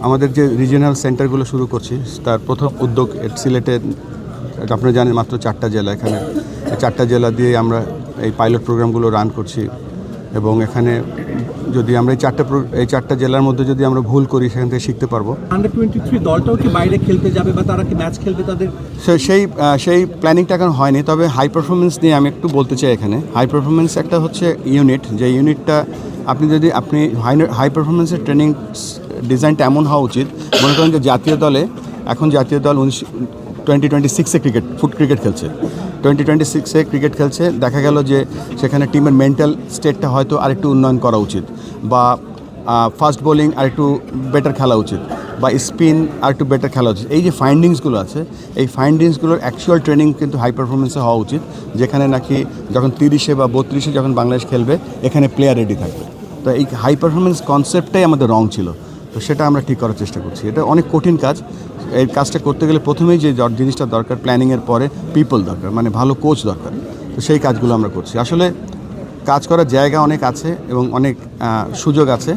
আমাদের যে রিজিওনাল সেন্টারগুলো শুরু করছি তার প্রথম উদ্যোগ সিলেটে। আপনারা জানেন মাত্র 4টা জেলা, এখানে 4টা জেলা দিয়ে আমরা এই পাইলট প্রোগ্রামগুলো রান করছি। এবং এখানে যদি আমরা এই চারটা জেলার মধ্যে যদি আমরা ভুল করি সেখান থেকে শিখতে পারবো। আন্ডার-23 দলটাও কি বাইরে খেলতে যাবে বা তারা কি ম্যাচ খেলবে তাদের? সেই প্ল্যানিংটা এখন হয়নি, তবে হাই পারফরমেন্স নিয়ে আমি একটু বলতে চাই। এখানে হাই পারফরমেন্স একটা হচ্ছে ইউনিট, যে ইউনিটটা আপনি হাই পারফরমেন্সের ট্রেনিং ডিজাইনটা এমন হওয়া উচিত। মনে করেন যে জাতীয় দল 2026-এ ফুট ক্রিকেট খেলছে, 2026-এ ক্রিকেট খেলছে, দেখা গেল যে সেখানে টিমের মেন্টাল স্টেটটা হয়তো আরেকটু উন্নয়ন করা উচিত, বা ফাস্ট বোলিং আরেকটু বেটার খেলা উচিত, বা স্পিন আরেকটু বেটার খেলা উচিত। এই যে ফাইন্ডিংসগুলো আছে, এই ফাইন্ডিংসগুলোর অ্যাকচুয়াল ট্রেনিং কিন্তু হাই পারফরমেন্সে হওয়া উচিত, যেখানে নাকি যখন 30-এ বা 32-এ যখন বাংলাদেশ খেলবে এখানে প্লেয়ার রেডি থাকবে। তো এই হাই পারফরমেন্স কনসেপ্টটাই আমাদের রং ছিল, তো সেটা আমরা ঠিক করার চেষ্টা করছি। এটা অনেক কঠিন কাজ। এই কাজটা করতে গেলে প্রথমেই যে জিনিসটা দরকার, প্ল্যানিংয়ের পরে পিপল দরকার, মানে ভালো কোচ দরকার। তো সেই কাজগুলো আমরা করছি। আসলে কাজ করার জায়গা অনেক আছে এবং অনেক সুযোগ আছে।